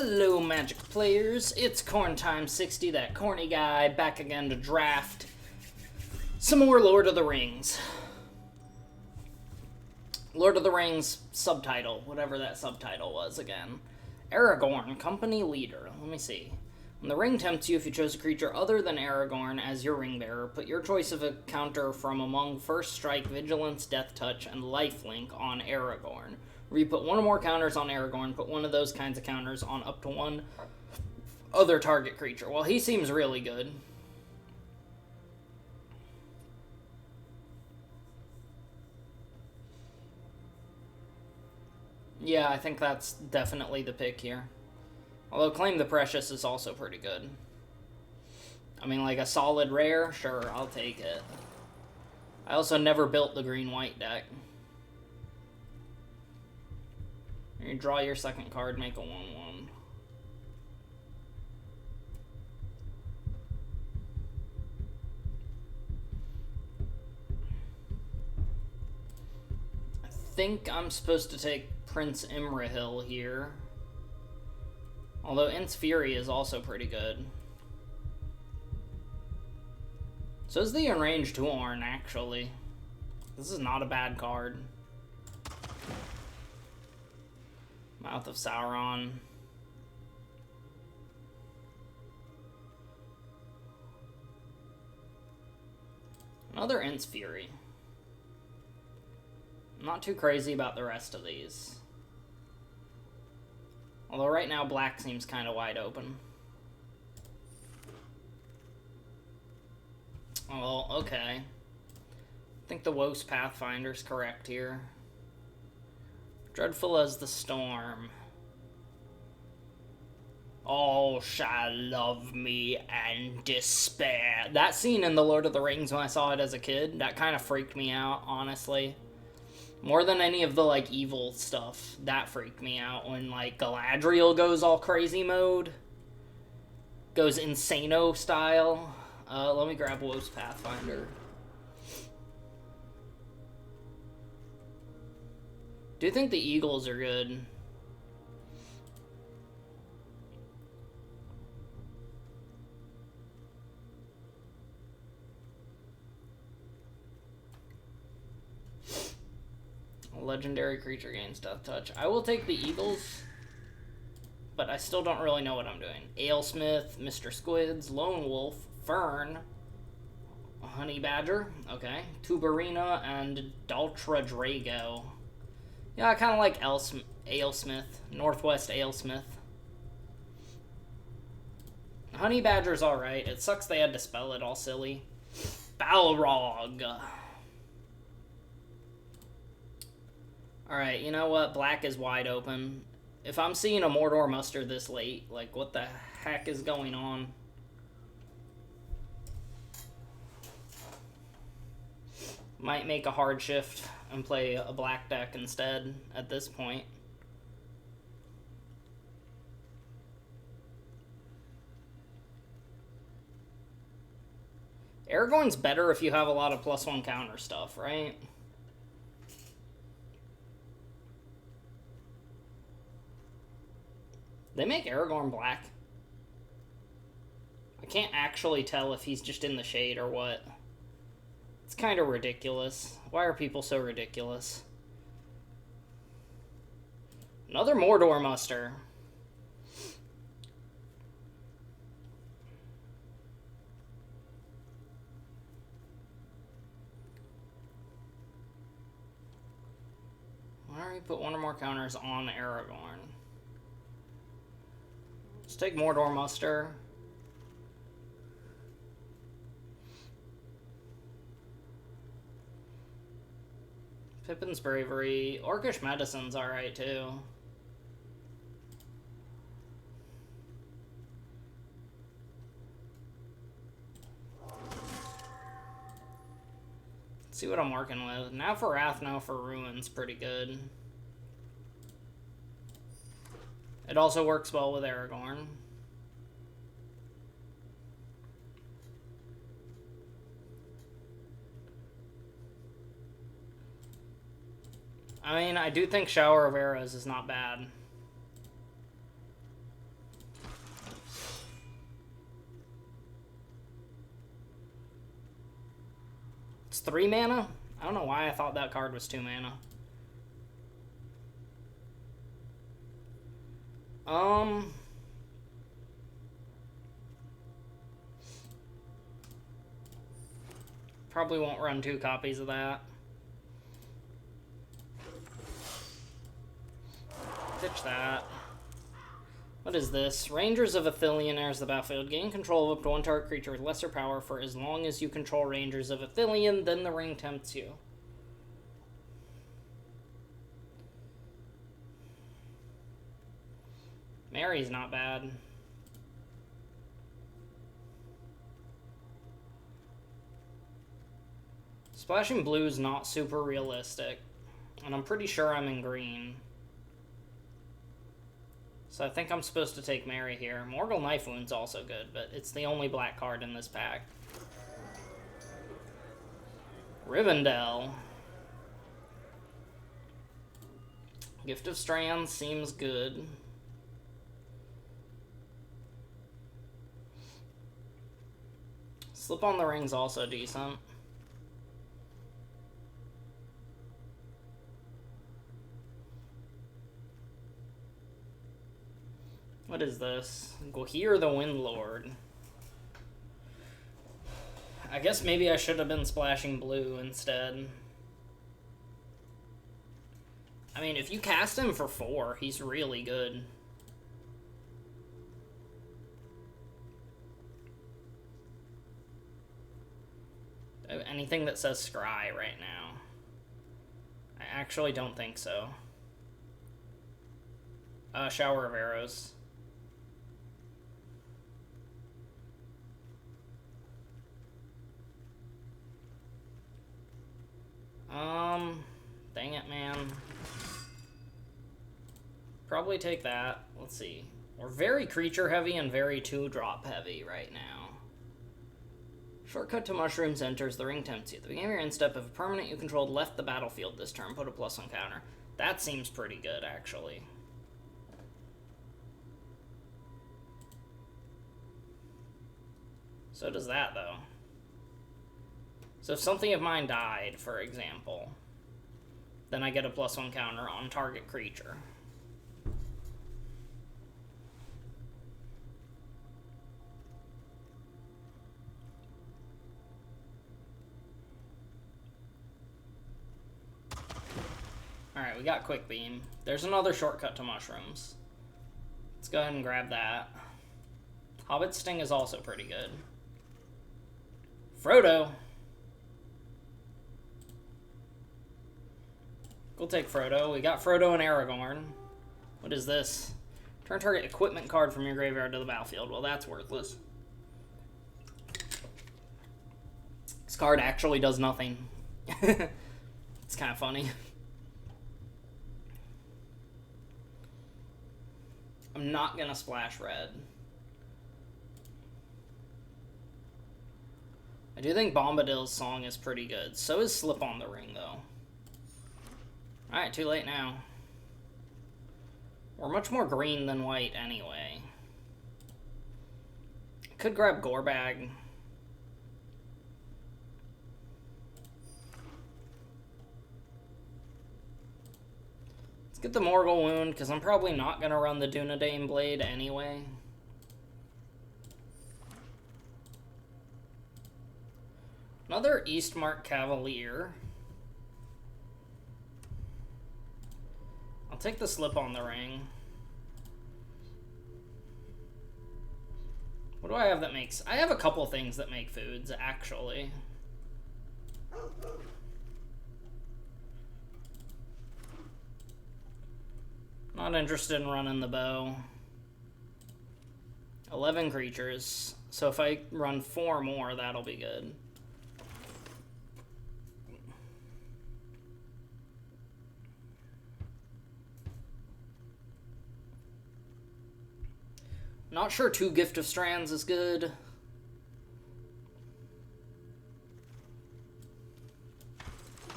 Hello, Magic players. It's Corn Time 60, that corny guy, back again to draft some more Lord of the Rings. Lord of the Rings subtitle, whatever that subtitle was again. Aragorn, company leader. Let me see. When the ring tempts you, if you chose a creature other than Aragorn as your ring bearer, put your choice of a counter from among First Strike, Vigilance, Death Touch, and Lifelink on Aragorn. Where you put one or more counters on Aragorn, put one of those kinds of counters on up to one other target creature. Well, he seems really good. Yeah, I think that's definitely the pick here. Although Claim the Precious is also pretty good. I mean, like a solid rare? Sure, I'll take it. I also never built the green-white deck. You draw your second card, make a 1/1. I think I'm supposed to take Prince Imrahil here. Although Int's Fury is also pretty good. So is the Enraged Horn, actually. This is not a bad card. Mouth of Sauron. Another Int's Fury. I'm not too crazy about the rest of these. Although right now black seems kind of wide open. Oh, okay. I think the Woes Pathfinder's correct here. Dreadful as the storm. All shall love me and despair. That scene in The Lord of the Rings when I saw it as a kid, that kind of freaked me out, honestly. More than any of the, like, evil stuff. That freaked me out when, like, Galadriel goes all crazy mode. Goes Insano style. Let me grab Woes Pathfinder. Do you think the Eagles are good? A legendary creature gains Death Touch. I will take the Eagles, but I still don't really know what I'm doing. Alesmith, Mr. Squids, Lone Wolf, Fern, Honey Badger, okay, Tubarina, and Daltra Drago. Yeah, I kind of like Alesmith, Northwest Alesmith. Honey Badger's alright. It sucks they had to spell it all silly. Balrog. Alright, you know what? Black is wide open. If I'm seeing a Mordor muster this late, like, what the heck is going on? Might make a hard shift and play a black deck instead at this point. Aragorn's better if you have a lot of +1 counter stuff, right? They make Aragorn black. I can't actually tell if he's just in the shade or what. It's kind of ridiculous. Why are people so ridiculous? Another Mordor muster. Why don't we put one or more counters on Aragorn? Let's take Mordor muster. Pippin's Bravery. Orcish Medicine's alright, too. Let's see what I'm working with. Now for Wrath, now for Ruin's pretty good. It also works well with Aragorn. I mean, I do think Shower of Arrows is not bad. It's 3 mana? I don't know why I thought that card was 2 mana. Probably won't run 2 copies of that. Ditch that. What is this? Rangers of Athelion enters the battlefield. Gain control of up to 1 target creature with lesser power for as long as you control Rangers of Athelion, then the ring tempts you. Mary's not bad. Splashing blue is not super realistic, and I'm pretty sure I'm in green. So I think I'm supposed to take Mary here. Mortal Knife Wound's also good, but it's the only black card in this pack. Rivendell. Gift of Strands seems good. Slip on the Ring's also decent. What is this? Gohir the Windlord. I guess maybe I should have been splashing blue instead. I mean, if you cast him for 4, he's really good. Anything that says Scry right now. I actually don't think so. Shower of Arrows. Dang it, man. Probably take that. Let's see. We're very creature heavy and very 2-drop heavy right now. Shortcut to Mushrooms enters. The ring tempts you. At the beginning of your end step, if a permanent you controlled left the battlefield this turn, put a +1 counter. That seems pretty good, actually. So does that, though. So if something of mine died, for example, then I get a +1 counter on target creature. Alright, we got Quick Beam. There's another shortcut to Mushrooms. Let's go ahead and grab that. Hobbit Sting is also pretty good. Frodo! We'll take Frodo. We got Frodo and Aragorn. What is this? Turn target equipment card from your graveyard to the battlefield. Well, that's worthless. This card actually does nothing. It's kind of funny. I'm not gonna splash red. I do think Bombadil's song is pretty good. So is Slip on the Ring, though. Alright, too late now. We're much more green than white anyway. Could grab Gorebag. Let's get the Morgul Wound, because I'm probably not going to run the Dunedain Blade anyway. Another Eastmark Cavalier. I'll take the Slip on the Ring. What do I have that makes... I have a couple things that make foods, actually. Not interested in running the bow. 11 creatures. So if I run 4 more, that'll be good. Not sure 2 Gift of Strands is good.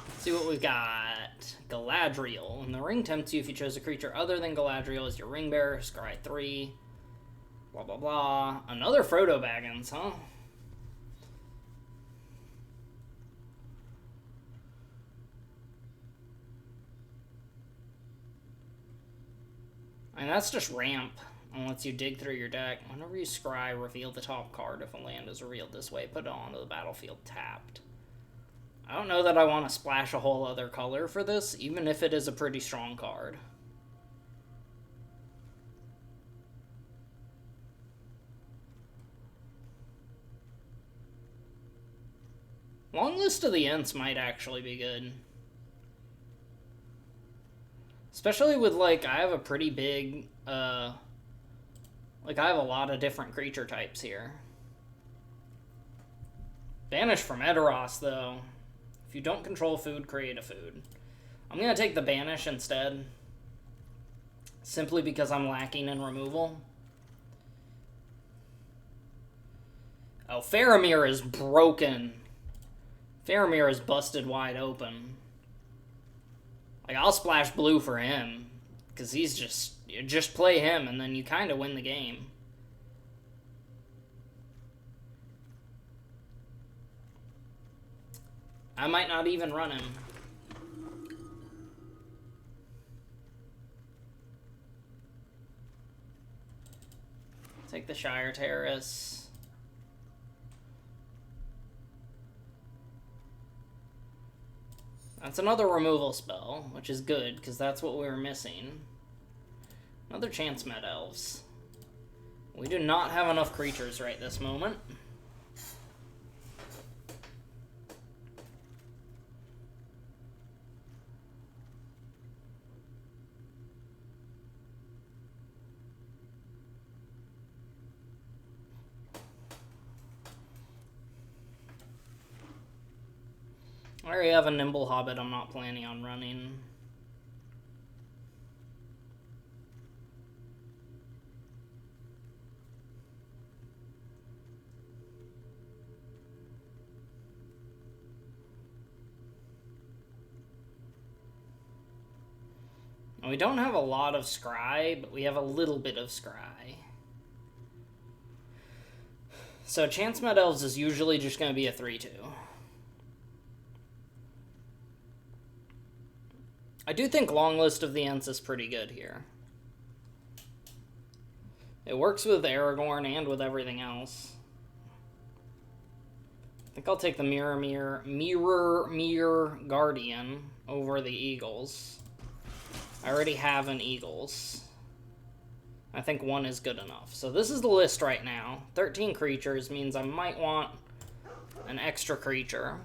Let's see what we've got. Galadriel. And the ring tempts you if you chose a creature other than Galadriel as your ring bearer. Scry 3. Blah, blah, blah. Another Frodo Baggins, huh? And that's just ramp. And lets you dig through your deck. Whenever you scry, reveal the top card. If a land is revealed this way, put it onto the battlefield tapped. I don't know that I want to splash a whole other color for this, even if it is a pretty strong card. Long List of the Ents might actually be good. Especially with, like, I have a pretty big, like, I have a lot of different creature types here. Banish from Edoras, though. If you don't control food, create a food. I'm going to take the Banish instead. Simply because I'm lacking in removal. Oh, Faramir is broken. Faramir is busted wide open. Like, I'll splash blue for him. Because he's just play him, and then you kind of win the game. I might not even run him. Take the Shire Terrace. That's another removal spell, which is good, because that's what we were missing. Another Chance Med Elves. We do not have enough creatures right this moment. I already have a Nimble Hobbit I'm not planning on running. We don't have a lot of scry, but we have a little bit of scry. So Chance Med Elves is usually just going to be a 3-2. I do think Long List of the Ents is pretty good here. It works with Aragorn and with everything else. I think I'll take the Mirror Guardian over the Eagles. I already have an Eagles. I think one is good enough. So this is the list right now. 13 creatures means I might want an extra creature.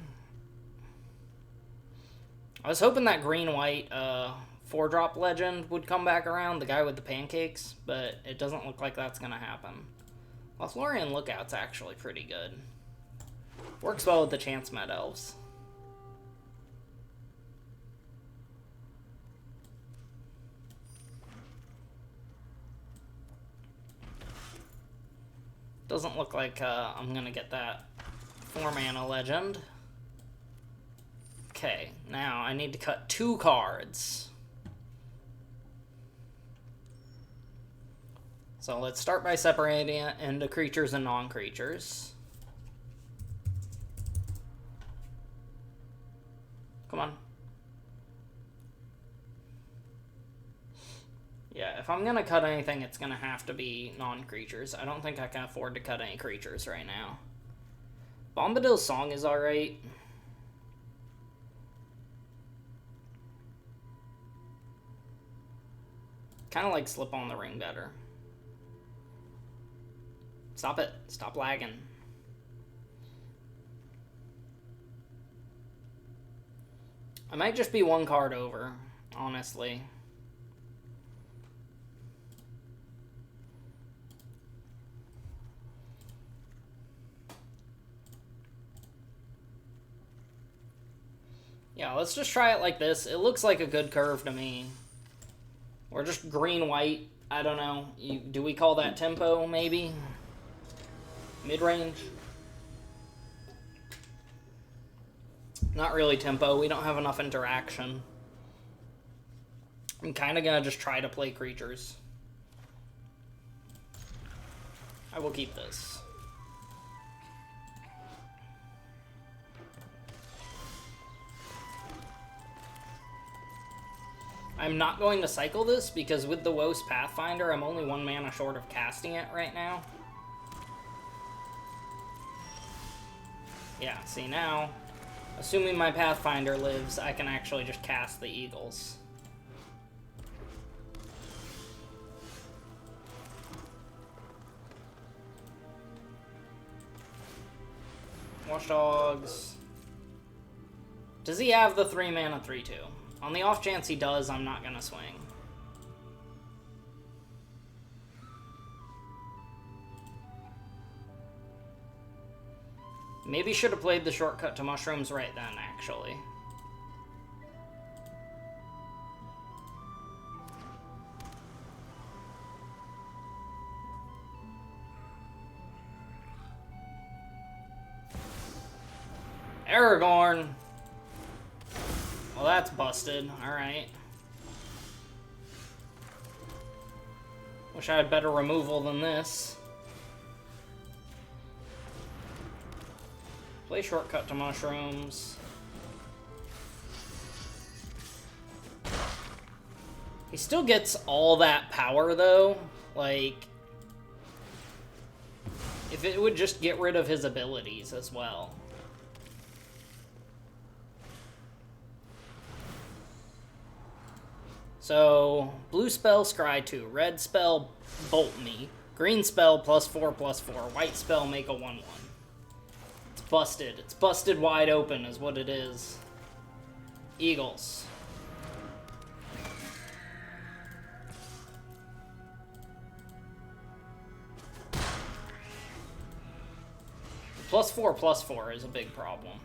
I was hoping that green-white 4-drop legend would come back around, the guy with the pancakes, but it doesn't look like that's going to happen. Lothlorien Lookout's actually pretty good. Works well with the Chance Med Elves. Doesn't look like I'm going to get that 4-mana legend. Okay, now I need to cut 2 cards. So let's start by separating it into creatures and non-creatures. Come on. Yeah, if I'm going to cut anything, it's going to have to be non-creatures. I don't think I can afford to cut any creatures right now. Bombadil's Song is alright. Kind of like Slip on the Ring better. Stop it. Stop lagging. I might just be 1 card over, honestly. Yeah, let's just try it like this. It looks like a good curve to me. Or just green-white. I don't know. Do we call that tempo, maybe? Mid-range? Not really tempo. We don't have enough interaction. I'm kind of going to just try to play creatures. I will keep this. I I'm not going to cycle this because with the Woes Pathfinder, I'm only 1 mana short of casting it right now. Yeah, see now, assuming my Pathfinder lives, I can actually just cast the Eagles. Watchdogs. Does he have the 3 mana 3/2? On the off chance he does, I'm not gonna swing. Maybe should have played the shortcut to mushrooms right then, actually. Aragorn! Well, that's busted. Alright. Wish I had better removal than this. Play shortcut to mushrooms. He still gets all that power, though. Like, if it would just get rid of his abilities as well. So, blue spell, scry 2. Red spell, bolt me. Green spell, +4/+4. White spell, make a 1/1. It's busted. It's busted wide open is what it is. Eagles. +4/+4 is a big problem.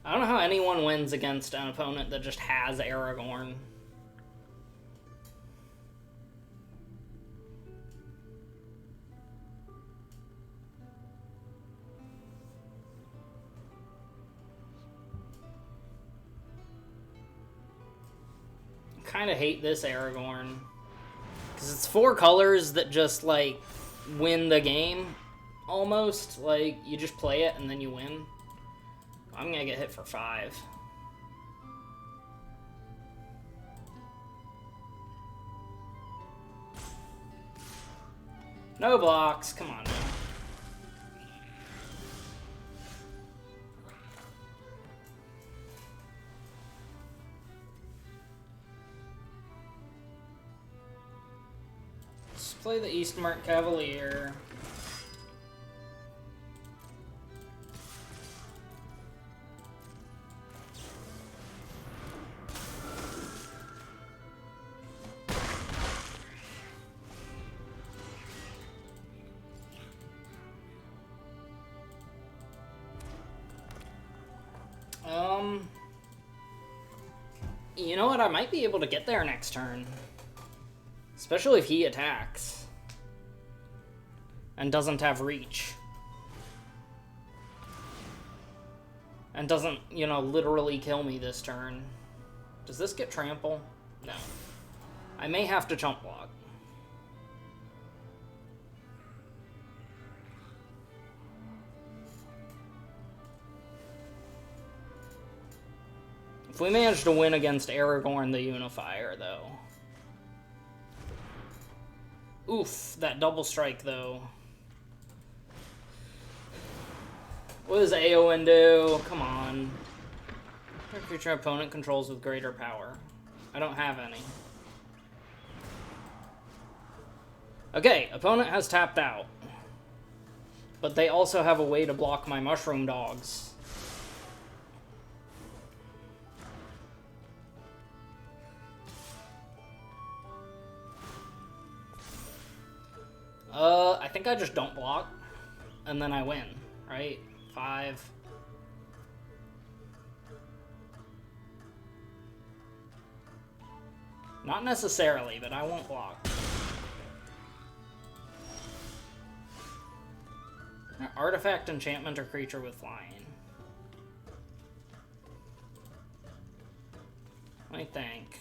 I don't know how anyone wins against an opponent that just has Aragorn. I kind of hate this Aragorn. Because it's 4 colors that just, like, win the game, almost. Like, you just play it and then you win. I'm gonna get hit for 5. No blocks, come on now. Let's play the Eastmark Cavalier. You know what? I might be able to get there next turn. Especially if he attacks. And doesn't have reach. And doesn't, you know, literally kill me this turn. Does this get trample? No. I may have to chump block. If we manage to win against Aragorn the Unifier, though. Oof, that double strike, though. What does Aowen do? Come on. What creature opponent controls with greater power? I don't have any. Okay, opponent has tapped out. But they also have a way to block my mushroom dogs. I think I just don't block, and then I win, right? 5. Not necessarily, but I won't block. Artifact, enchantment, or creature with flying. Let me think.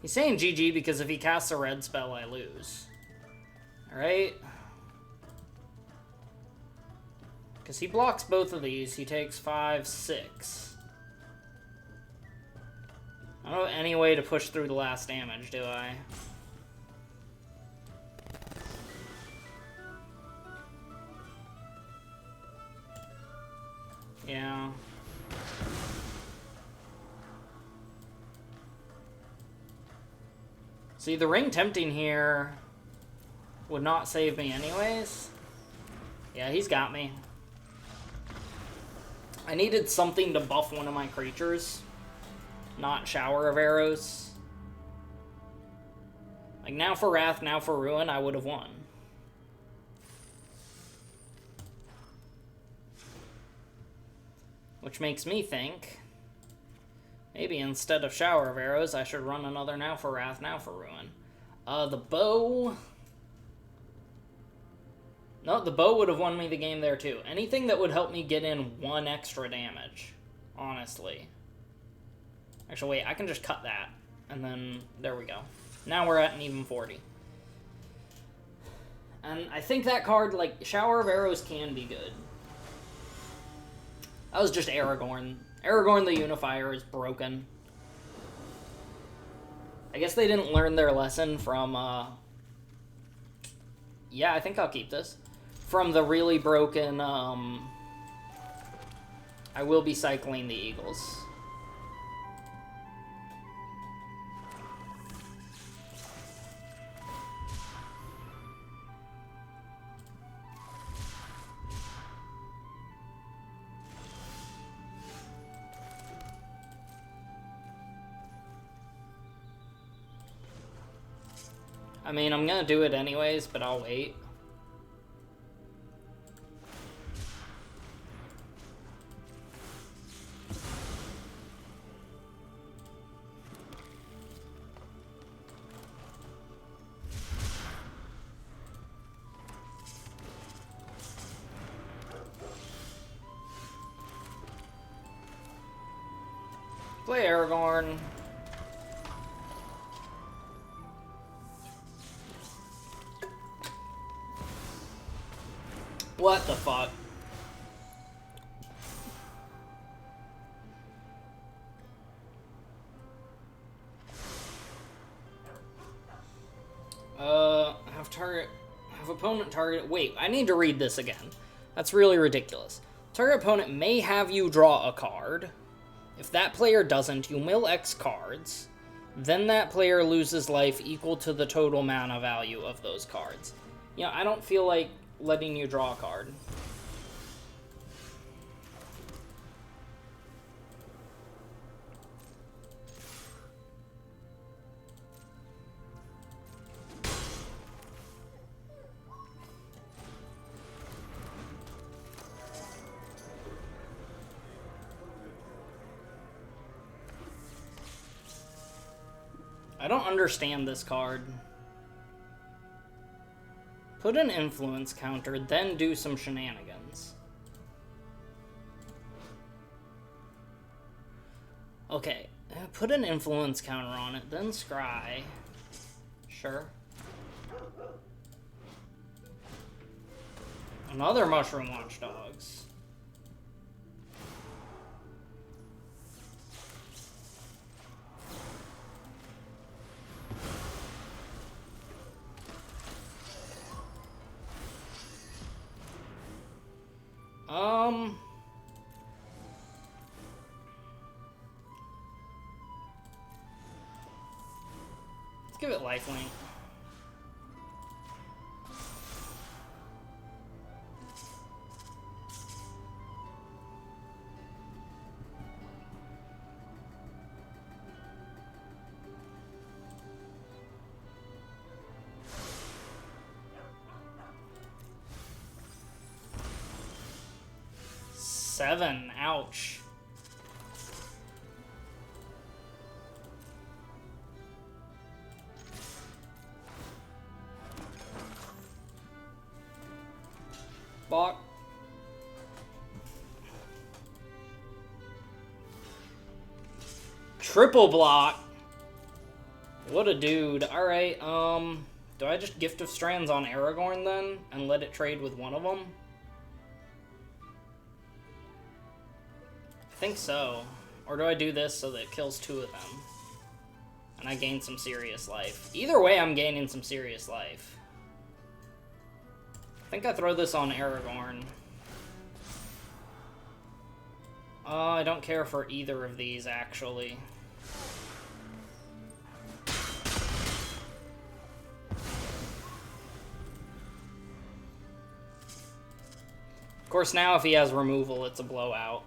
He's saying GG because if he casts a red spell, I lose. Alright? Because he blocks both of these. He takes 5, 6. I don't have any way to push through the last damage, do I? Yeah. See, the ring tempting here would not save me anyways. Yeah, he's got me. I needed something to buff one of my creatures. Not Shower of Arrows. Like, now for Wrath, now for Ruin, I would have won. Which makes me think, maybe instead of Shower of Arrows, I should run another Now for Wrath, Now for Ruin. The bow... No, the bow would have won me the game there too. Anything that would help me get in 1 extra damage, honestly. Actually, wait, I can just cut that. And then, there we go. Now we're at an even 40. And I think that card, like, Shower of Arrows can be good. That was just Aragorn. Aragorn the Unifier is broken. I guess they didn't learn their lesson from, yeah, I think I'll keep this. From the really broken, I will be cycling the Eagles. I mean, I'm gonna do it anyways, but I'll wait. Play Aragorn. What the fuck? Have opponent target. Wait, I need to read this again. That's really ridiculous. Target opponent may have you draw a card. If that player doesn't, you mill X cards. Then that player loses life equal to the total mana value of those cards. You know, I don't feel like letting you draw a card. I don't understand this card. Put an influence counter, then do some shenanigans. Okay, put an influence counter on it, then scry. Sure. Another Mushroom Watchdogs. Let's give it lifelink. Seven, ouch. Block. Triple block. What a dude. Alright, do I just Gift of Strands on Aragorn then? And let it trade with one of them? think so. Or do I do this so that it kills 2 of them? And I gain some serious life. Either way, I'm gaining some serious life. I think I throw this on Aragorn. I don't care for either of these, actually. Of course, now if he has removal, it's a blowout.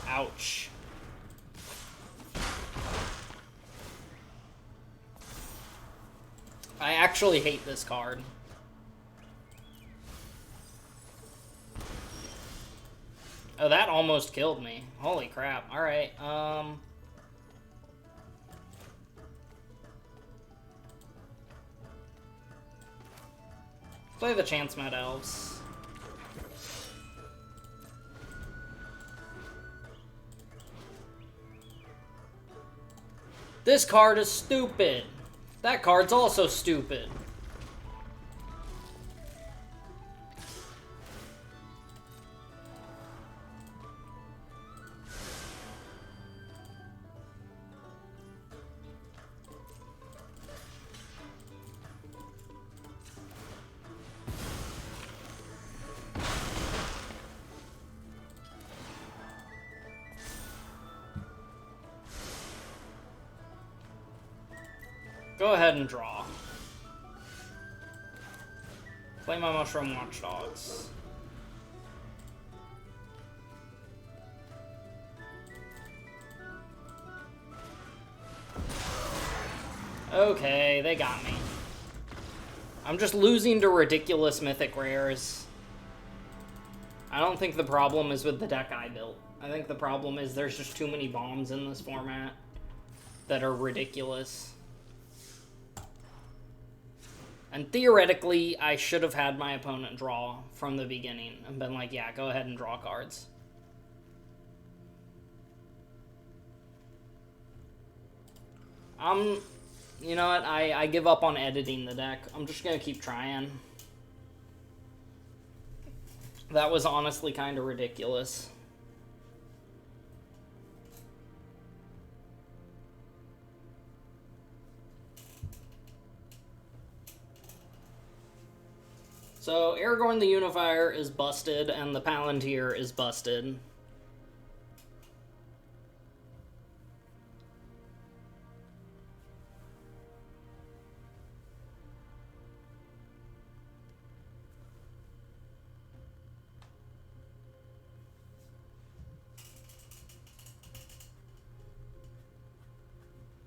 Ouch. I actually hate this card. Oh, that almost killed me. Holy crap. Alright, play the Chance Met Elves. This card is stupid. That card's also stupid. Go ahead and draw. Play my Mushroom Watchdogs. Okay, they got me. I'm just losing to ridiculous mythic rares. I don't think the problem is with the deck I built. I think the problem is there's just too many bombs in this format that are ridiculous. And theoretically, I should have had my opponent draw from the beginning and been like, yeah, go ahead and draw cards. You know what, I give up on editing the deck. I'm just gonna keep trying. That was honestly kind of ridiculous. So, Aragorn the Unifier is busted, and the Palantir is busted.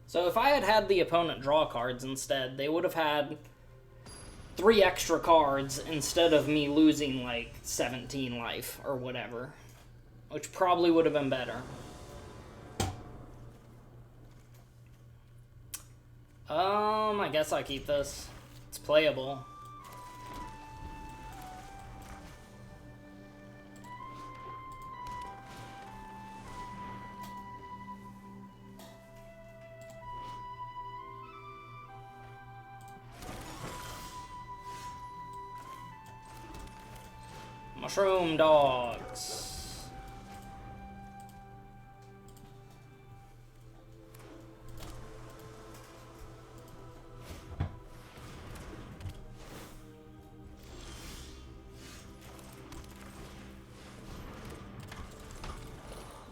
So if I had had the opponent draw cards instead, they would have had 3 extra cards instead of me losing like 17 life or whatever, which probably would have been better. I guess I keep this. It's playable. Mushroom dogs.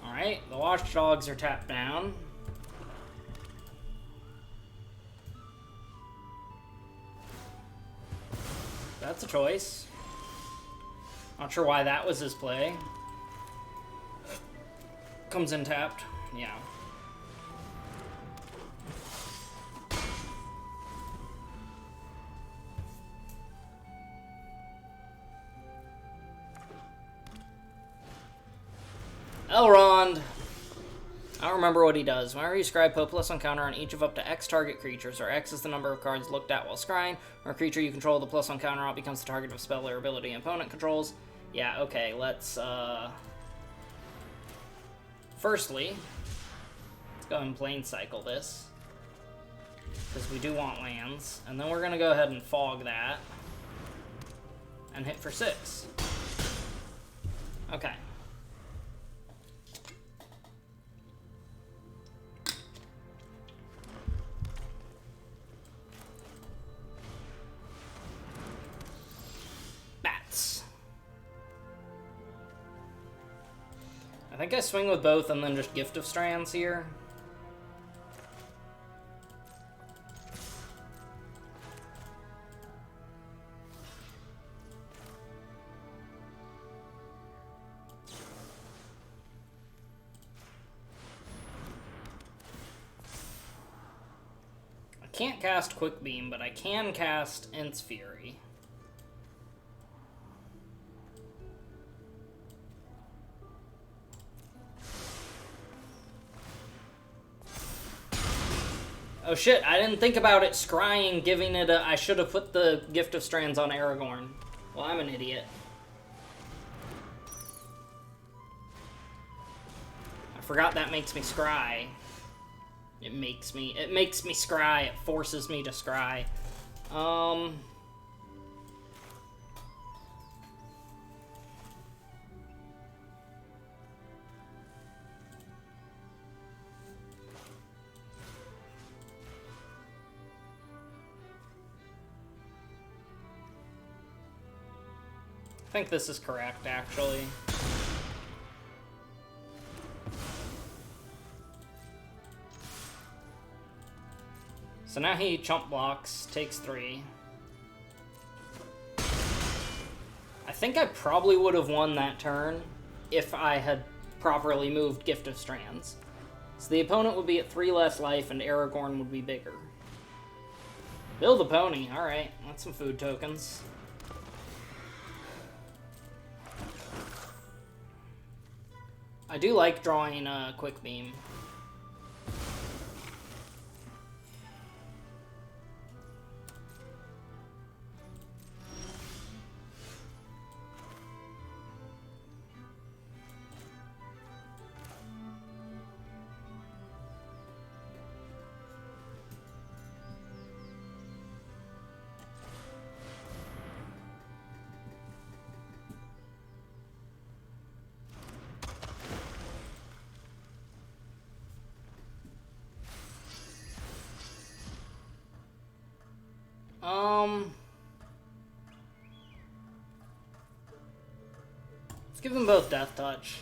Alright, the watchdogs are tapped down. That's a choice. Not sure why that was his play. Comes in tapped. Yeah. Elrond. I don't remember what he does. Whenever you scry, put +1 counter on each of up to X target creatures, or X is the number of cards looked at while scrying, or a creature you control, the +1 counter on becomes the target of a spell or ability an opponent controls. Yeah, okay, let's, firstly, let's go and plane cycle this, because we do want lands, and then we're going to go ahead and fog that, and hit for 6. Okay. Bats. I think I swing with both and then just Gift of Strands here. I can't cast Quick Beam, but I can cast Ents Fury. Oh shit, I didn't think about it scrying, giving it a... I should have put the Gift of Strands on Aragorn. Well, I'm an idiot. I forgot that makes me scry. It makes me scry. It forces me to scry. I think this is correct, actually. So now he chump blocks, takes 3. I think I probably would have won that turn if I had properly moved Gift of Strands. So the opponent would be at 3 less life and Aragorn would be bigger. Build a pony, alright, that's some food tokens. I do like drawing a Quick Beam. Let's give them both Death Touch.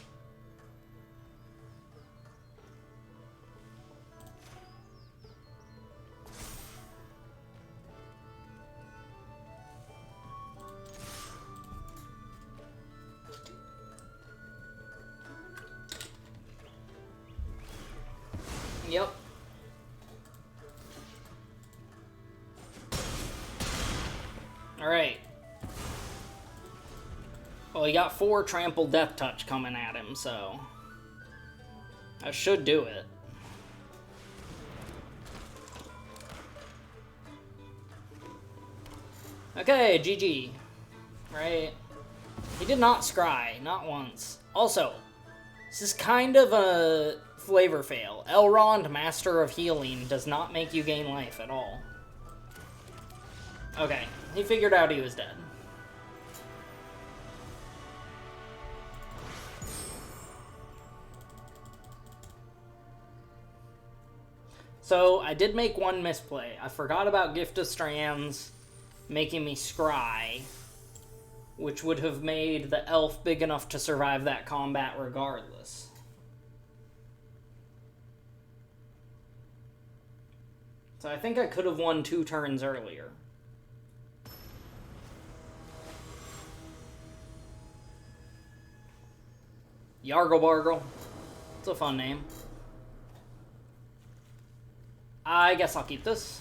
Yep. Alright. Well, he got 4 Trample Death Touch coming at him, so... I should do it. Okay, GG. Right. He did not scry, not once. Also, this is kind of a flavor fail. Elrond, Master of Healing, does not make you gain life at all. Okay, he figured out he was dead. So, I did make one misplay. I forgot about Gift of Strands making me scry, which would have made the elf big enough to survive that combat regardless. So I think I could have won 2 turns earlier. Yargle It's a fun name. I guess I'll keep this.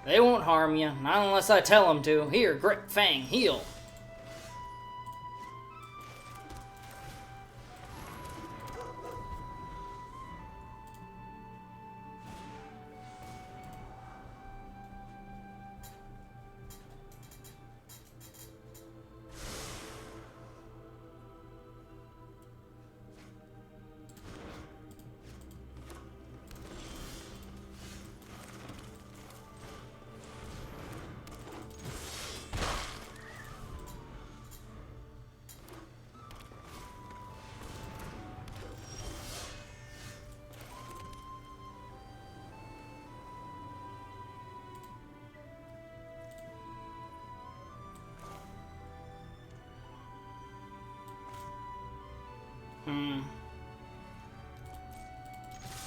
They won't harm you, not unless I tell them to. Here, Grip, Fang, heal.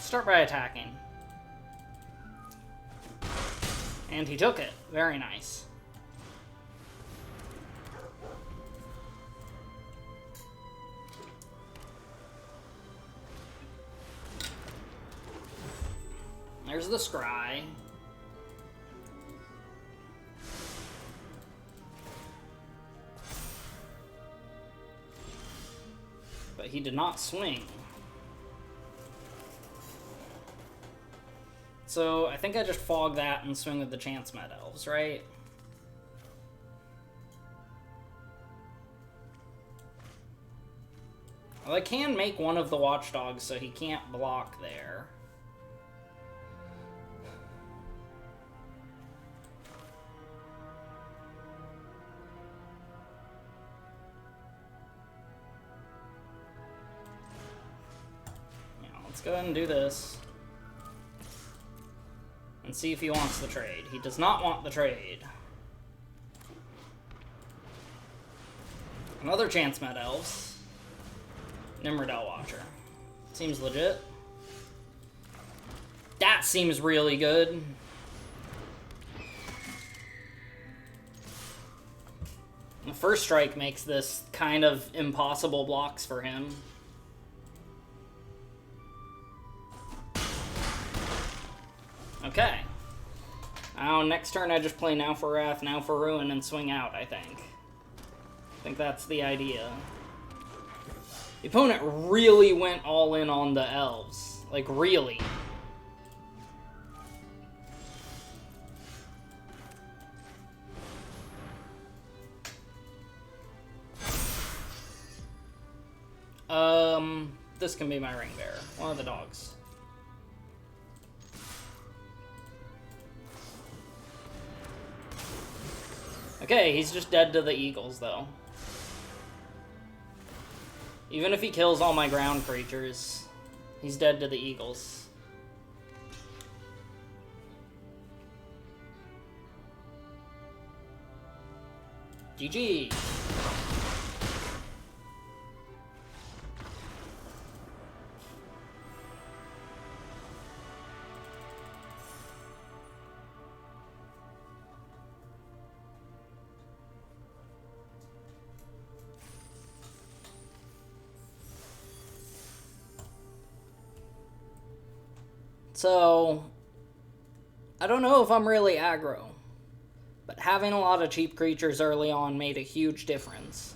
Start by attacking. And he took it. Very nice. There's the scry. But he did not swing. So I think I just fog that and swing with the Chance Med Elves, right? Well, I can make one of the Watchdogs so he can't block there. Yeah, let's go ahead and do this. And see if he wants the trade. He does not want the trade. Another Chance Med Elves. Nimrodel Watcher. Seems legit. That seems really good. The first strike makes this kind of impossible blocks for him. Okay. Now, next turn I just play Now for Wrath, Now for Ruin, and swing out, I think. I think that's the idea. The opponent really went all in on the elves. Like, really. This can be my ring bearer. One of the dogs. Okay, he's just dead to the eagles, though. Even if he kills all my ground creatures, he's dead to the eagles. GG! So, I don't know if I'm really aggro, but having a lot of cheap creatures early on made a huge difference.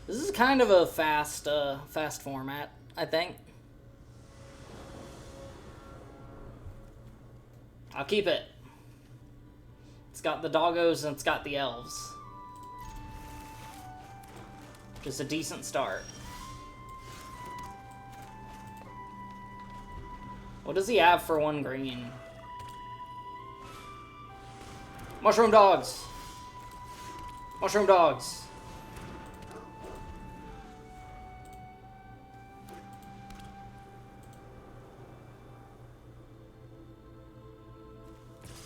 This is kind of a fast format, I think. I'll keep it. It's got the doggos and it's got the elves. Which is a decent start. What does he have for 1 green? Mushroom dogs! Mushroom dogs!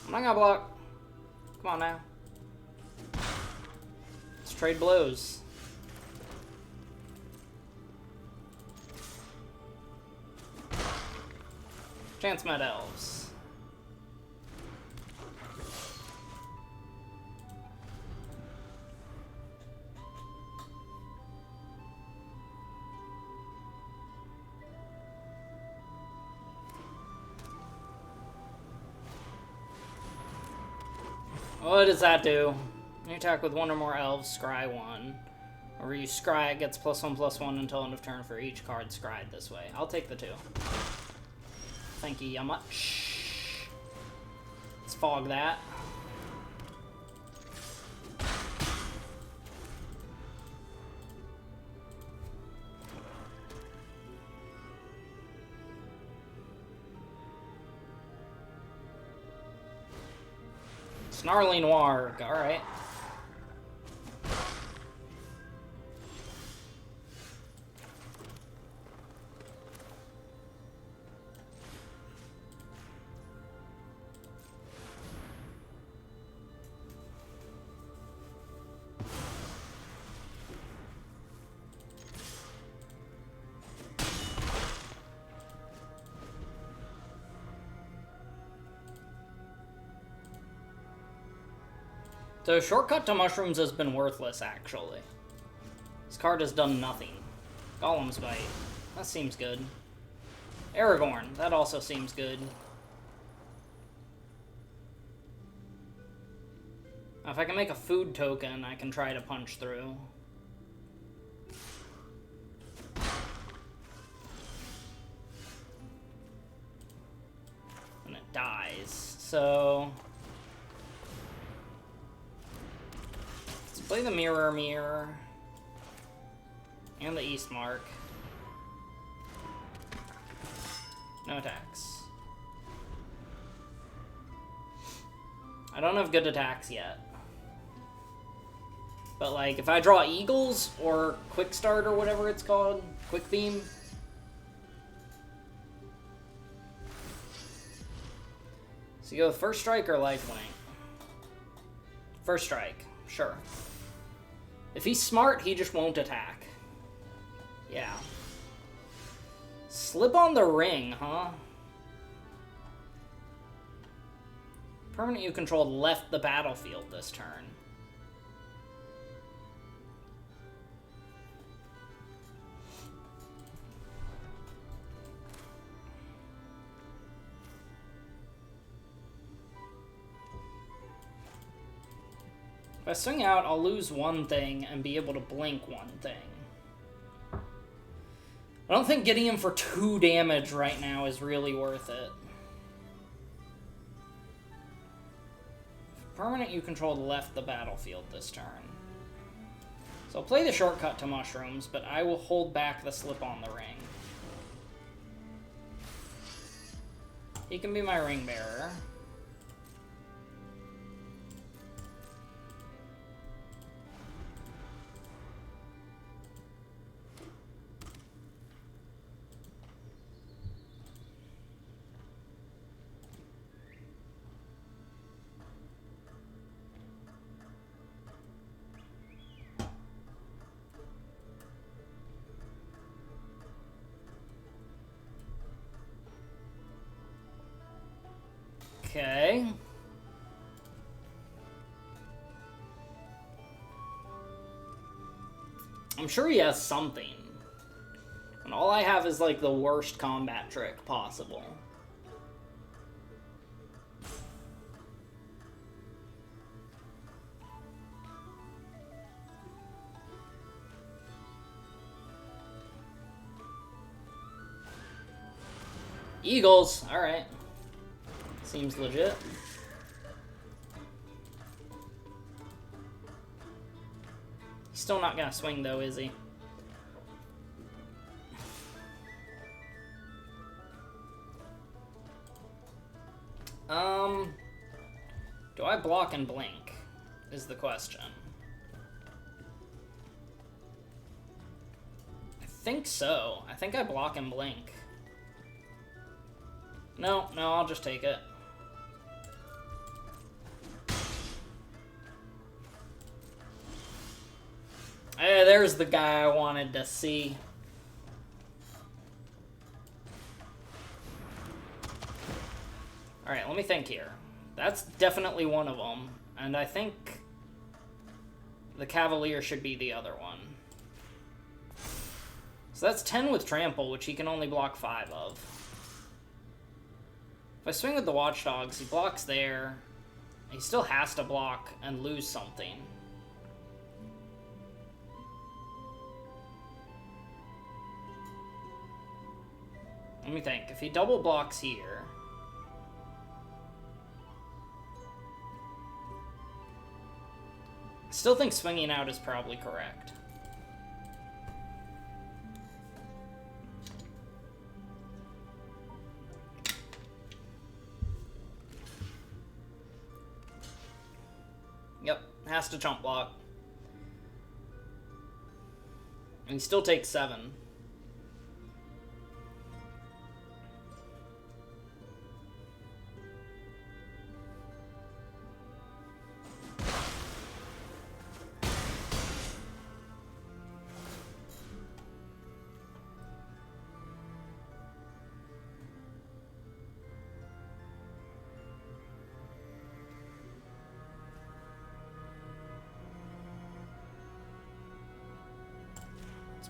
I'm not gonna block. Come on now. Let's trade blows. Chance Med Elves. What does that do? You attack with 1 or more elves, scry 1. Or you scry, it gets +1/+1 until end of turn for each card scried this way. I'll take the 2. Thank you so much. Let's fog that. Snarling Warg, alright. So shortcut to mushrooms has been worthless, actually. This card has done nothing. Golem's Bite. That seems good. Aragorn. That also seems good. If I can make a food token, I can try to punch through. And it dies. So... let's play the Mirror. And the East Mark. No attacks. I don't have good attacks yet. But, like, if I draw Eagles, or Quick Start, or whatever it's called, Quick Beam. So you go with First Strike or Lifelink? First Strike, sure. If he's smart, he just won't attack. Yeah. Slip on the Ring, huh? Permanent you controlled left the battlefield this turn. If I swing out, I'll lose one thing and be able to blink one thing. I don't think getting him for 2 damage right now is really worth it. Permanent you controlled left the battlefield this turn. So I'll play the shortcut to mushrooms, but I will hold back the Slip on the Ring. He can be my ring bearer. Okay. I'm sure he has something. And all I have is, like, the worst combat trick possible. Eagles, alright. Seems legit. He's still not gonna swing though, is he? Do I block and blink? Is the question. I think so. I think I block and blink. No, I'll just take it. Hey, there's the guy I wanted to see. Alright, let me think here. That's definitely one of them. And I think the Cavalier should be the other one. So that's 10 with Trample, which he can only block 5 of. If I swing with the Watchdogs, he blocks there. He still has to block and lose something. Let me think. If he double blocks here... I still think swinging out is probably correct. Yep, has to chump block. And he still takes 7.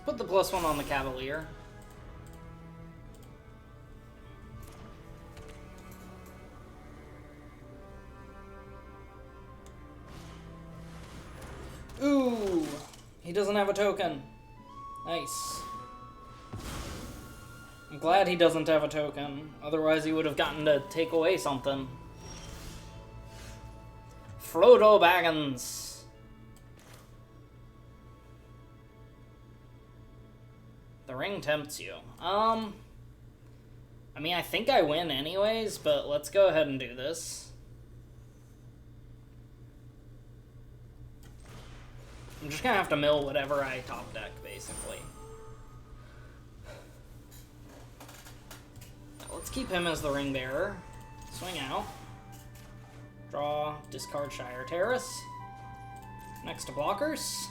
Put the +1 on the Cavalier. Ooh! He doesn't have a token. Nice. I'm glad he doesn't have a token. Otherwise he would have gotten to take away something. Frodo Baggins. The ring tempts you. I mean, I think I win anyways, but let's go ahead and do this. I'm just gonna have to mill whatever I top deck, basically. Now, let's keep him as the ring bearer. Swing out. Draw, discard Shire Terrace. Next to blockers.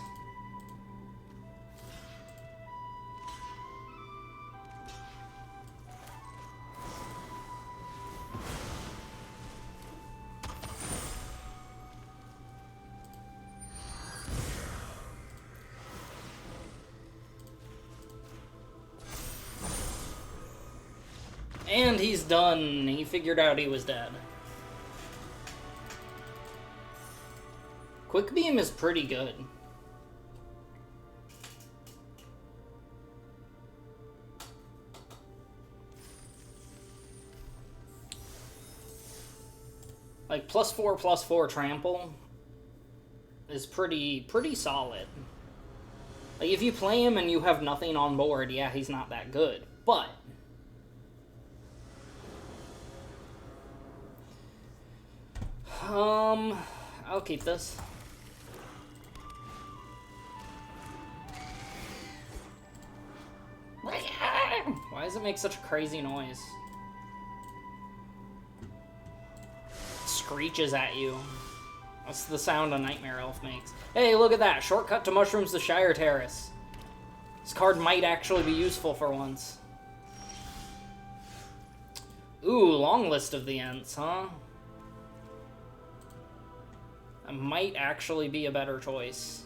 And he's done. He figured out he was dead. Quick Beam is pretty good. Like, +4/+4 trample is pretty solid. Like, if you play him and you have nothing on board, yeah, he's not that good. But I'll keep this. Why does it make such a crazy noise? It screeches at you. That's the sound a Nightmare Elf makes. Hey, look at that! Shortcut to Mushrooms the Shire Terrace. This card might actually be useful for once. Ooh, long list of the Ents, huh? That might actually be a better choice.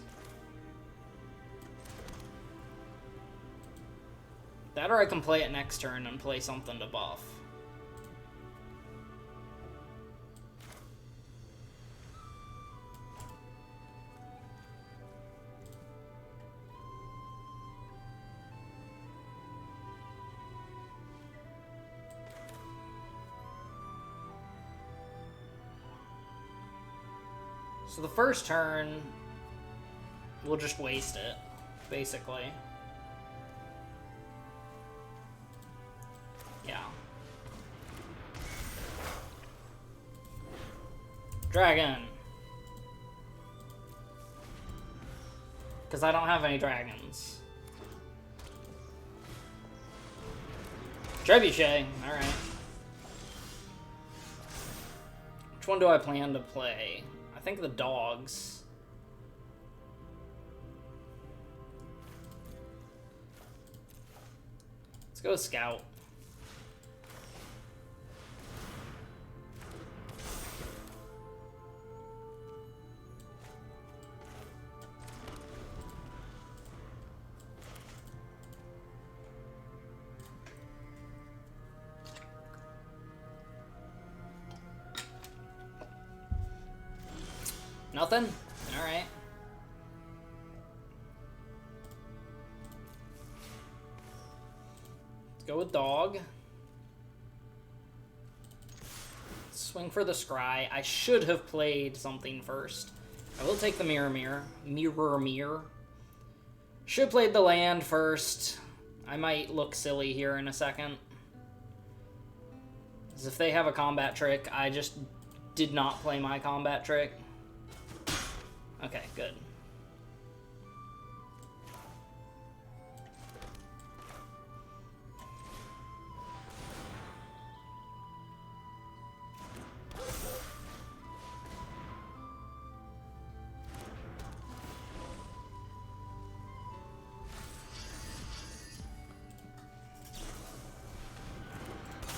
That or I can play it next turn and play something to buff. So the first turn, we'll just waste it, basically. Yeah. Dragon. Because I don't have any dragons. Trebuchet, alright. Which one do I plan to play? I think the dogs. Let's go Scout. Nothing? Alright. Let's go with dog. Swing for the scry. I should have played something first. I will take the mirror. Should have played the land first. I might look silly here in a second. As if they have a combat trick, I just did not play my combat trick. Okay, good.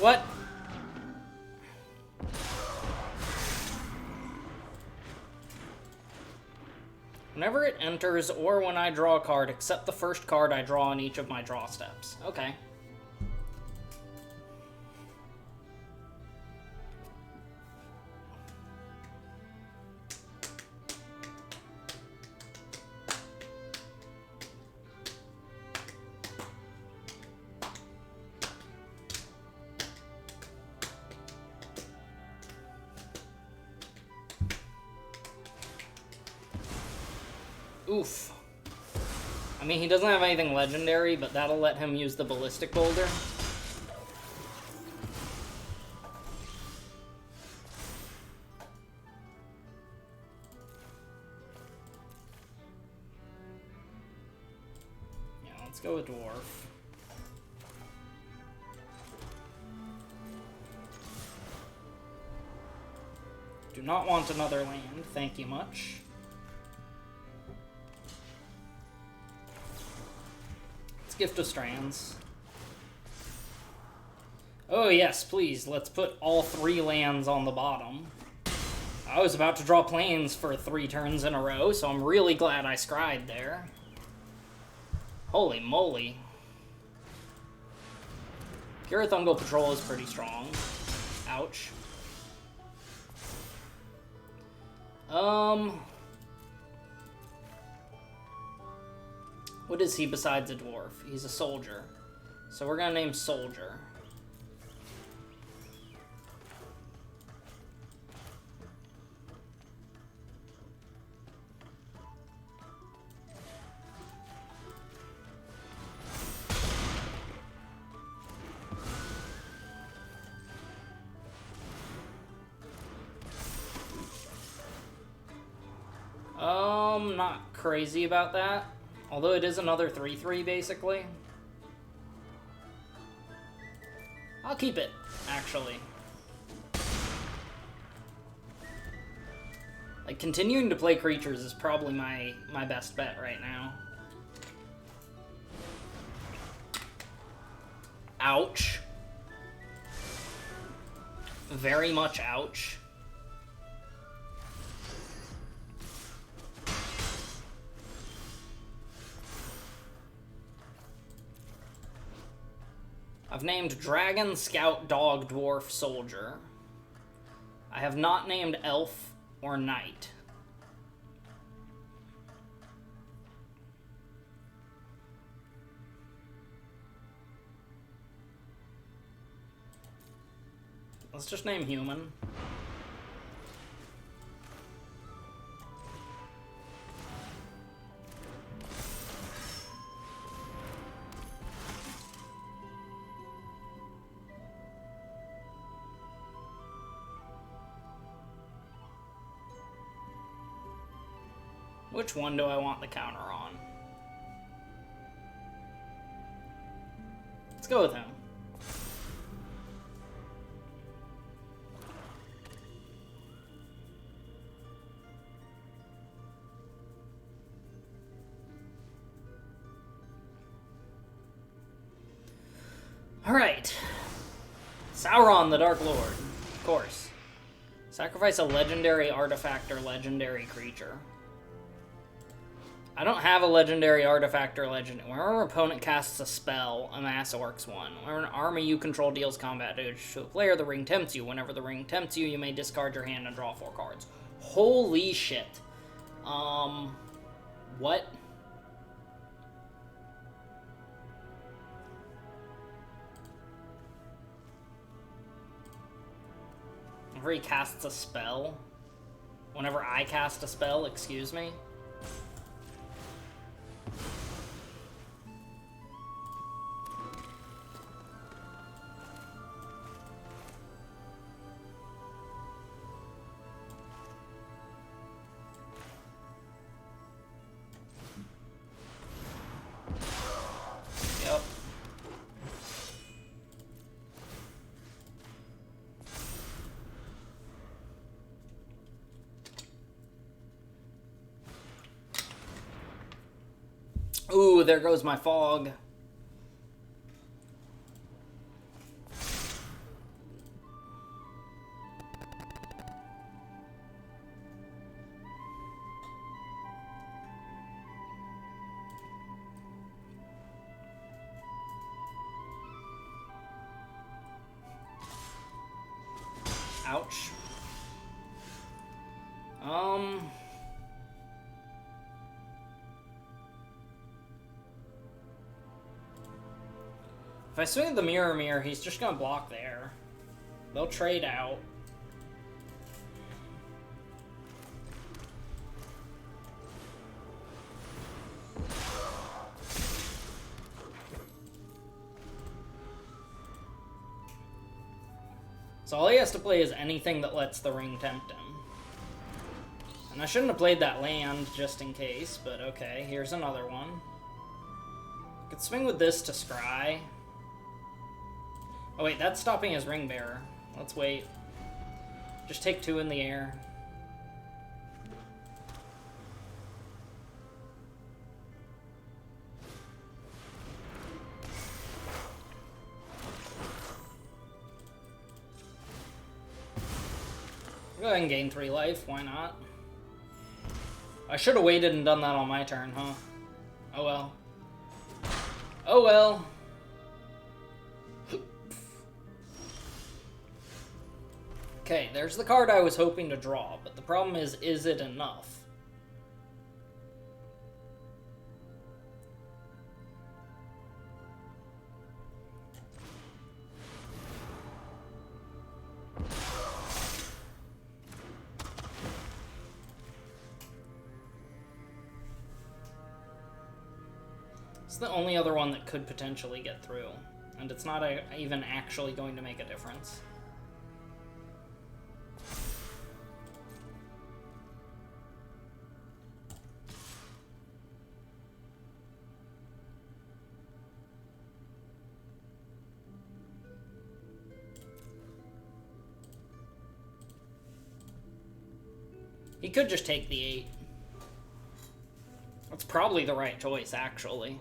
What? Whenever it enters or when I draw a card, except the first card I draw on each of my draw steps. Okay. Oof. I mean, he doesn't have anything legendary, but that'll let him use the ballistic boulder. Yeah, let's go with Dwarf. Do not want another land, thank you much. Gift of Strands. Oh yes, please, let's put all 3 lands on the bottom. I was about to draw plains for 3 turns in a row, so I'm really glad I scried there. Holy moly. Girathungal Patrol is pretty strong. Ouch. What is he besides a dwarf? He's a soldier. So we're gonna name Soldier. Not crazy about that. Although it is another 3/3, basically. I'll keep it, actually. Like, continuing to play creatures is probably my best bet right now. Ouch. Very much ouch. I've named Dragon, Scout, Dog, Dwarf, Soldier. I have not named Elf or Knight. Let's just name Human. Which one do I want the counter on? Let's go with him. Alright. Sauron the Dark Lord. Of course. Sacrifice a legendary artifact or legendary creature. I don't have a legendary artifact or legend. Whenever an opponent casts a spell, amass orcs 1. Whenever an army you control deals combat damage to a player, the ring tempts you. Whenever the ring tempts you, you may discard your hand and draw 4 cards. Holy shit. What? Whenever he casts a spell? Whenever I cast a spell, excuse me? Yep. Ooh, there goes my fog. Ouch. If I swing the mirror, he's just gonna block there. They'll trade out. So all he has to play is anything that lets the ring tempt him. And I shouldn't have played that land just in case, but okay, here's another one. I could swing with this to scry. Oh wait, that's stopping his ring bearer. Let's wait. Just take 2 in the air. Go ahead and gain 3 life, why not? I should have waited and done that on my turn, huh? Oh well. Oh well. Okay, there's the card I was hoping to draw, but the problem is it enough? It's the only other one that could potentially get through, and it's not even actually going to make a difference. He could just take the 8. That's probably the right choice, actually.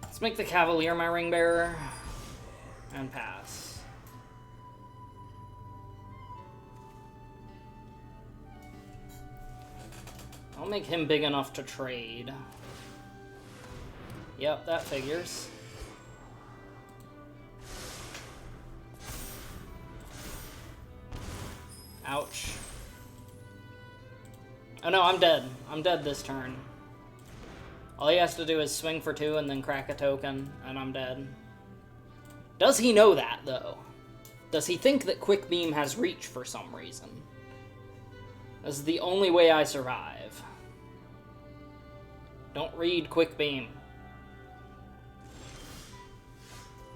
Let's make the Cavalier my ring bearer and pass. I'll make him big enough to trade. Yep, that figures. Ouch. Oh no, I'm dead. I'm dead this turn. All he has to do is swing for 2 and then crack a token, and I'm dead. Does he know that, though? Does he think that Quick Beam has reach for some reason? This is the only way I survive. Don't read Quick Beam.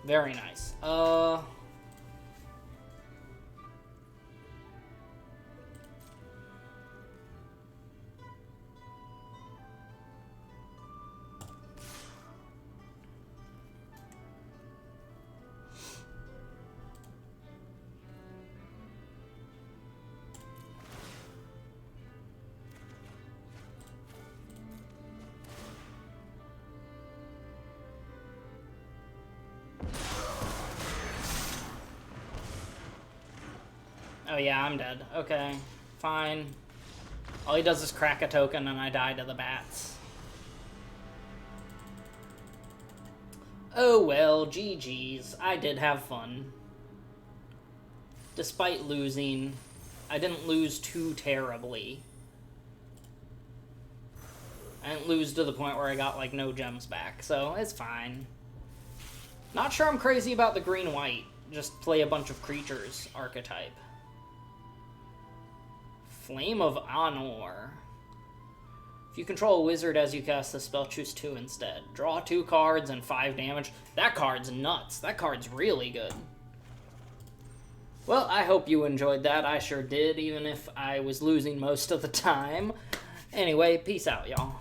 Very nice. Oh yeah, I'm dead. Okay, fine. All he does is crack a token and I die to the bats. Oh well, GG's. I did have fun. Despite losing, I didn't lose too terribly. I didn't lose to the point where I got, like, no gems back, so it's fine. Not sure I'm crazy about the green-white. Just play a bunch of creatures archetype. Flame of Honor. If you control a wizard as you cast the spell, choose 2 instead. Draw 2 cards and 5 damage. That card's nuts. That card's really good. Well, I hope you enjoyed that. I sure did, even if I was losing most of the time. Anyway, peace out, y'all.